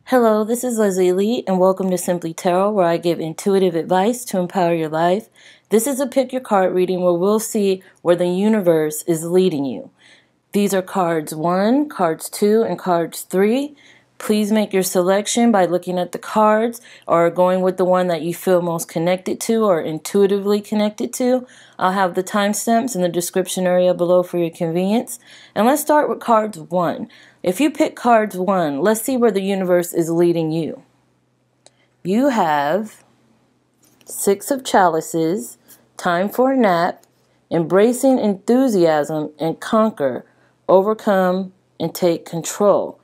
Hello, this is Leslie Lee, and welcome to Simply Tarot, where I give intuitive advice to empower your life. This is a pick your card reading where we'll see where the universe is leading you. These are cards 1, cards 2, and cards 3. Please make your selection by looking at the cards or going with the one that you feel most connected to or intuitively connected to. I'll have the timestamps in the description area below for your convenience. And let's start with cards 1. If you pick cards 1, let's see where the universe is leading you. You have Six of Chalices, Time for a Nap, Embracing Enthusiasm, and Conquer, Overcome, and Take Control.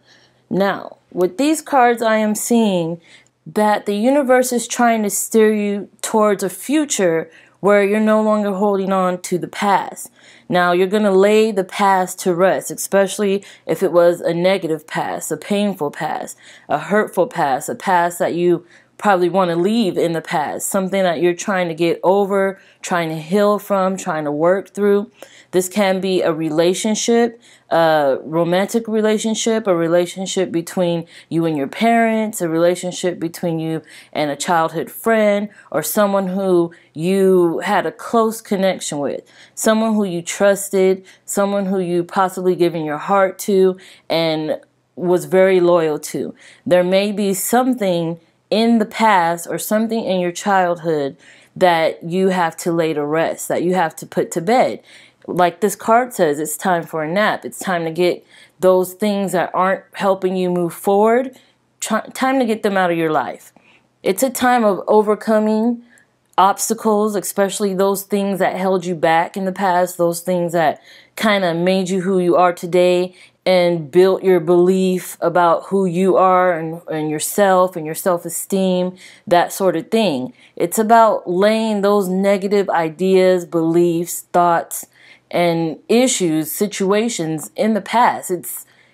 Now, with these cards, I am seeing that the universe is trying to steer you towards a future where you're no longer holding on to the past. Now, you're going to lay the past to rest, especially if it was a negative past, a painful past, a hurtful past, a past that you probably want to leave in the past, something that you're trying to get over, trying to heal from, trying to work through. This can be a relationship, a romantic relationship, a relationship between you and your parents, a relationship between you and a childhood friend, or someone who you had a close connection with, someone who you trusted, someone who you possibly given your heart to and was very loyal to. There may be something in the past or something in your childhood that you have to lay to rest, that you have to put to bed. Like this card says, it's time for a nap. It's time to get those things that aren't helping you move forward, time to get them out of your life. It's a time of overcoming obstacles, especially those things that held you back in the past, those things that kind of made you who you are today and built your belief about who you are and yourself and your self-esteem, that sort of thing. It's about laying those negative ideas, beliefs, thoughts, and issues, situations in the past.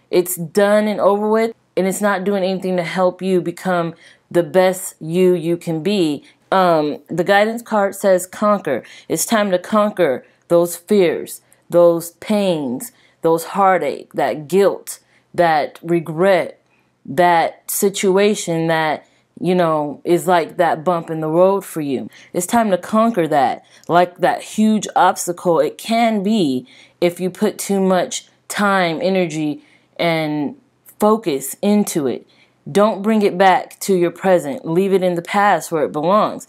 It's done and over with, and it's not doing anything to help you become the best you can be. The guidance card says conquer. It's time to conquer those fears, those pains, those heartache, that guilt, that regret, that situation that, you know, is like that bump in the road for you. It's time to conquer that, like that huge obstacle it can be if you put too much time, energy, and focus into it. Don't bring it back to your present. Leave it in the past where it belongs.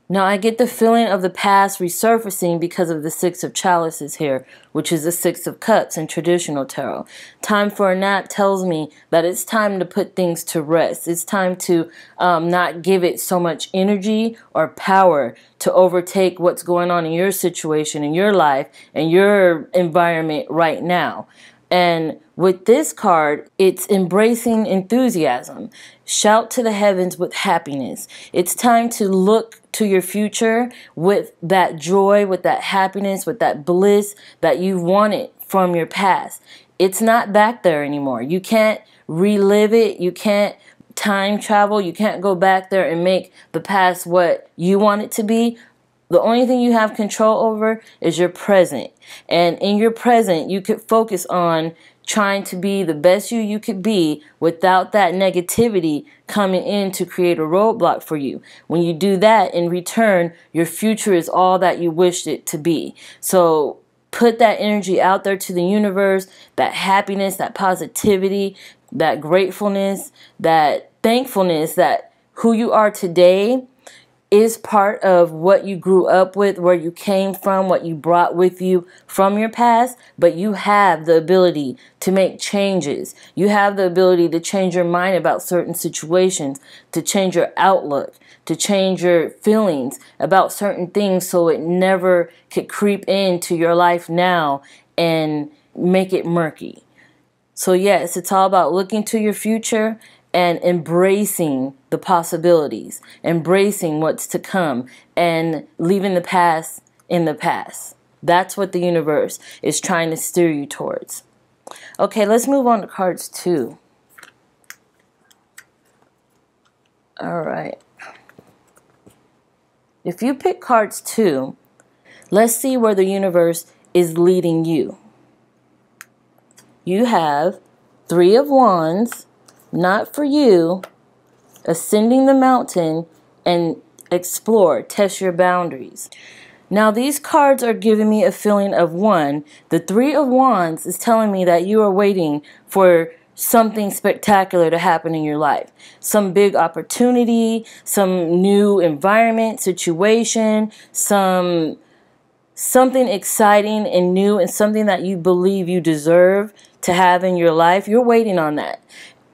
Now, I get the feeling of the past resurfacing because of the Six of Chalices here, which is the Six of Cups in traditional tarot. Time for a nap tells me that it's time to put things to rest. It's time to not give it so much energy or power to overtake what's going on in your situation, in your life, and your environment right now. And with this card, it's embracing enthusiasm. Shout to the heavens with happiness. It's time to look to your future with that joy, with that happiness, with that bliss that you wanted from your past. It's not back there anymore. You can't relive it. You can't time travel. You can't go back there and make the past what you want it to be. The only thing you have control over is your present. And in your present, you could focus on trying to be the best you could be without that negativity coming in to create a roadblock for you. When you do that, in return, your future is all that you wished it to be. So put that energy out there to the universe, that happiness, that positivity, that gratefulness, that thankfulness that who you are today is part of what you grew up with, where you came from, what you brought with you from your past, but you have the ability to make changes. You have the ability to change your mind about certain situations, to change your outlook, to change your feelings about certain things so it never could creep into your life now and make it murky. So yes, it's all about looking to your future and embracing the possibilities, embracing what's to come, and leaving the past in the past. That's what the universe is trying to steer you towards. Okay, let's move on to cards 2. All right. If you pick cards 2, let's see where the universe is leading you. You have Three of Wands, not for you, ascending the mountain, and explore, test your boundaries. Now these cards are giving me a feeling of one. The Three of Wands is telling me that you are waiting for something spectacular to happen in your life. Some big opportunity, some new environment, situation, something exciting and new, and something that you believe you deserve to have in your life. You're waiting on that.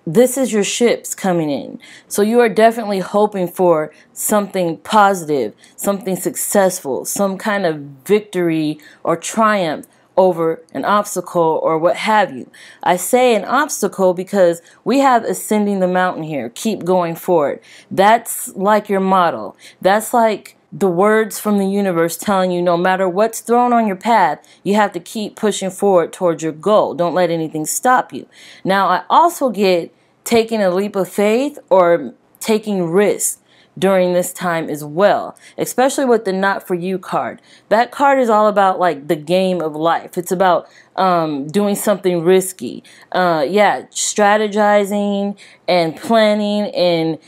This is your ships coming in. So you are definitely hoping for something positive, something successful, some kind of victory or triumph over an obstacle or what have you. I say an obstacle because we have ascending the mountain here. Keep going forward. That's like your motto. That's like the words from the universe telling you no matter what's thrown on your path, you have to keep pushing forward towards your goal. Don't let anything stop you. Now, I also get taking a leap of faith or taking risks during this time as well, especially with the Not For You card. That card is all about like the game of life. It's about doing something risky. Strategizing and planning and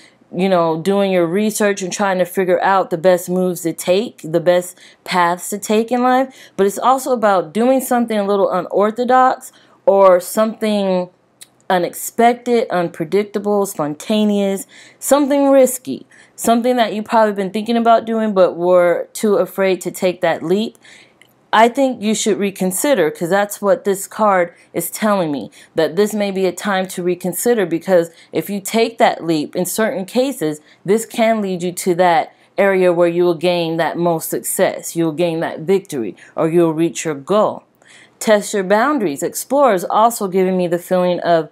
doing your research and trying to figure out the best moves to take, the best paths to take in life. But it's also about doing something a little unorthodox or something unexpected, unpredictable, spontaneous, something risky, something that you've probably been thinking about doing but were too afraid to take that leap. I think you should reconsider, because that's what this card is telling me, that this may be a time to reconsider, because if you take that leap, in certain cases, this can lead you to that area where you will gain that most success, you'll gain that victory, or you'll reach your goal. Test your boundaries. Explore is also giving me the feeling of,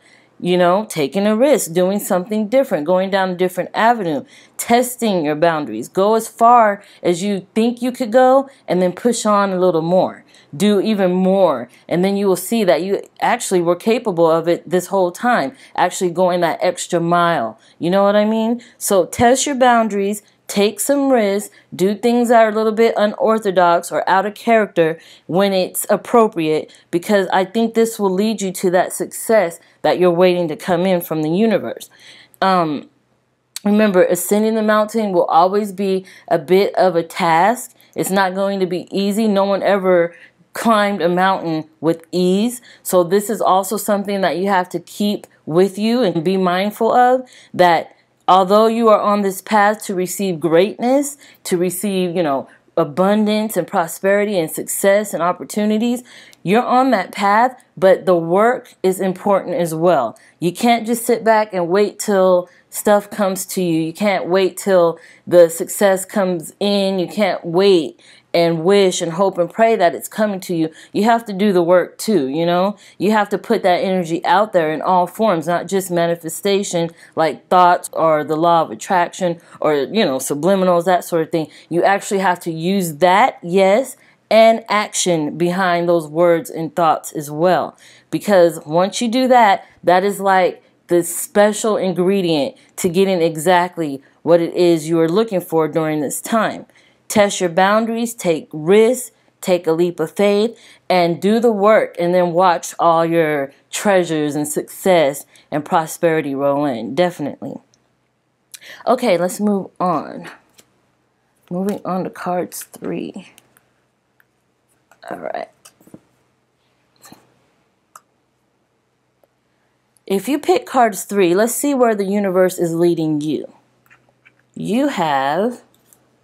taking a risk, doing something different, going down a different avenue, testing your boundaries. Go as far as you think you could go and then push on a little more. Do even more. And then you will see that you actually were capable of it this whole time, actually going that extra mile. You know what I mean? So test your boundaries. Take some risks, do things that are a little bit unorthodox or out of character when it's appropriate, because I think this will lead you to that success that you're waiting to come in from the universe. Remember, ascending the mountain will always be a bit of a task. It's not going to be easy. No one ever climbed a mountain with ease. So this is also something that you have to keep with you and be mindful of, that although you are on this path to receive greatness, to receive, abundance and prosperity and success and opportunities, you're on that path, but the work is important as well. You can't just sit back and wait till stuff comes to you. You can't wait till the success comes in. You can't wait and wish and hope and pray that it's coming to you. You have to do the work too, You have to put that energy out there in all forms, not just manifestation like thoughts or the law of attraction or, subliminals, that sort of thing. You actually have to use that, yes, and action behind those words and thoughts as well. Because once you do that, that is like the special ingredient to getting exactly what it is you are looking for during this time. Test your boundaries, take risks, take a leap of faith, and do the work, and then watch all your treasures and success and prosperity roll in. Definitely. Okay, let's move on. Moving on to cards 3. All right. If you pick cards 3, let's see where the universe is leading you. You have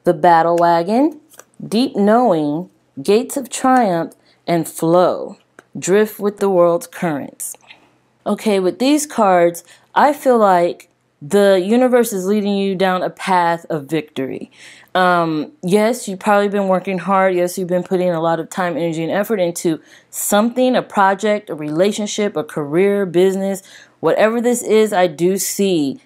the Battle Wagon, Deep Knowing, Gates of Triumph, and Flow. Drift with the world's currents. Okay, with these cards, I feel like the universe is leading you down a path of victory. Yes, you've probably been working hard. Yes, you've been putting a lot of time, energy, and effort into something, a project, a relationship, a career, business. Whatever this is, I do see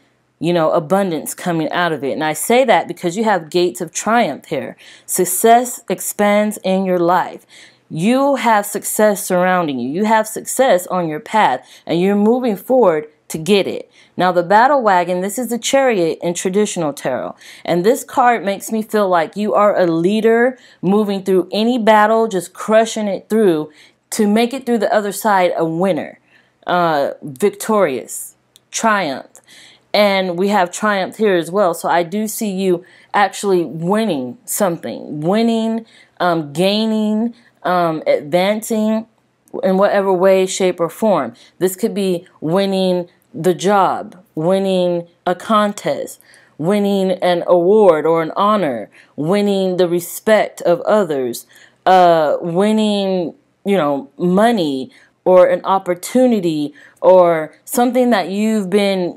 abundance coming out of it. And I say that because you have Gates of Triumph here. Success expands in your life. You have success surrounding you. You have success on your path, and you're moving forward to get it. Now, the Battle Wagon, this is the Chariot in traditional tarot. And this card makes me feel like you are a leader moving through any battle, just crushing it through to make it through the other side a winner, victorious, triumph. And we have triumph here as well. So I do see you actually winning something, winning, gaining, advancing in whatever way, shape, or form. This could be winning the job, winning a contest, winning an award or an honor, winning the respect of others, winning, money or an opportunity or something that you've been,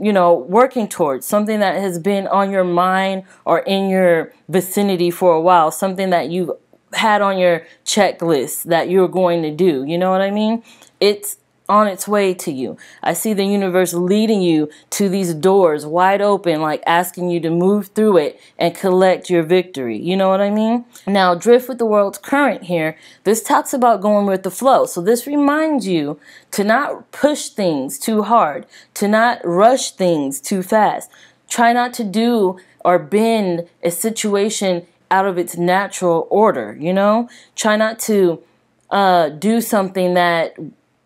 working towards, something that has been on your mind or in your vicinity for a while, something that you've had on your checklist that you're going to do. You know what I mean? It's on its way to you. I see the universe leading you to these doors wide open, like asking you to move through it and collect your victory. You know what I mean? Now, drift with the world's current here. This talks about going with the flow. So this reminds you to not push things too hard, to not rush things too fast. Try not to do or bend a situation out of its natural order, Try not to do something that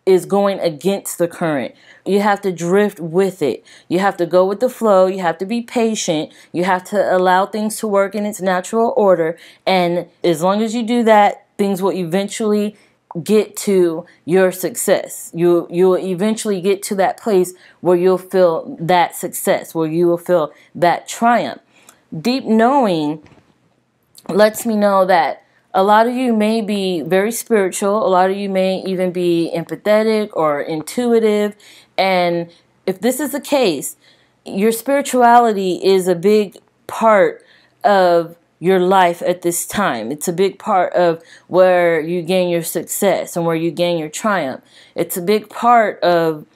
is going against the current. You have to drift with it. You have to go with the flow. You have to be patient. You have to allow things to work in its natural order. And as long as you do that, things will eventually get to your success. You'll eventually get to that place where you'll feel that success, where you will feel that triumph. Deep knowing lets me know that a lot of you may be very spiritual. A lot of you may even be empathetic or intuitive. And if this is the case, your spirituality is a big part of your life at this time. It's a big part of where you gain your success and where you gain your triumph. It's a big part of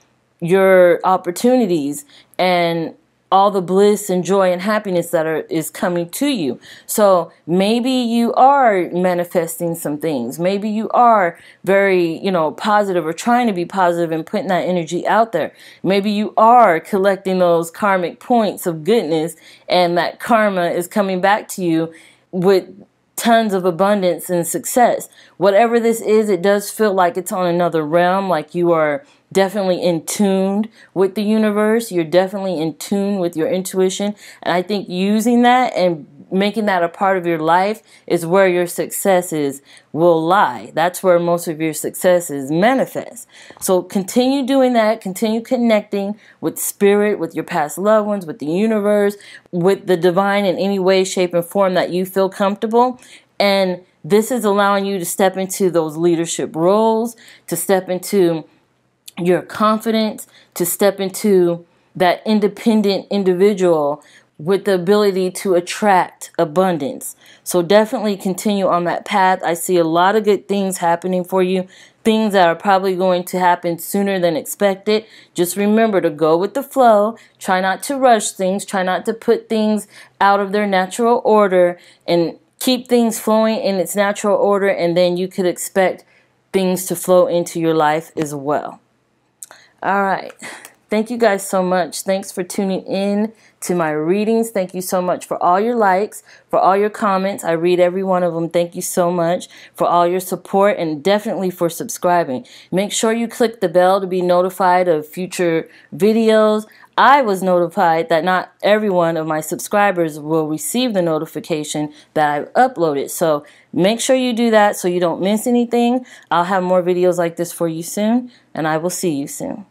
your opportunities and all the bliss and joy and happiness that is coming to you. So maybe you are manifesting some things. Maybe you are very, positive or trying to be positive and putting that energy out there. Maybe you are collecting those karmic points of goodness, and that karma is coming back to you with tons of abundance and success. Whatever this is, it does feel like it's on another realm, like you are definitely in tune with the universe. You're definitely in tune with your intuition. And I think using that and making that a part of your life is where your successes will lie. That's where most of your successes manifest. So continue doing that. Continue connecting with spirit, with your past loved ones, with the universe, with the divine in any way, shape, and form that you feel comfortable. And this is allowing you to step into those leadership roles, to step into your confidence, to step into that independent individual with the ability to attract abundance. So definitely continue on that path. I see a lot of good things happening for you, things that are probably going to happen sooner than expected. Just remember to go with the flow. Try not to rush things. Try not to put things out of their natural order, and keep things flowing in its natural order, and then you could expect things to flow into your life as well. All right. Thank you guys so much. Thanks for tuning in to my readings. Thank you so much for all your likes, for all your comments. I read every one of them. Thank you so much for all your support, and definitely for subscribing. Make sure you click the bell to be notified of future videos. I was notified that not every one of my subscribers will receive the notification that I've uploaded. So make sure you do that so you don't miss anything. I'll have more videos like this for you soon, and I will see you soon.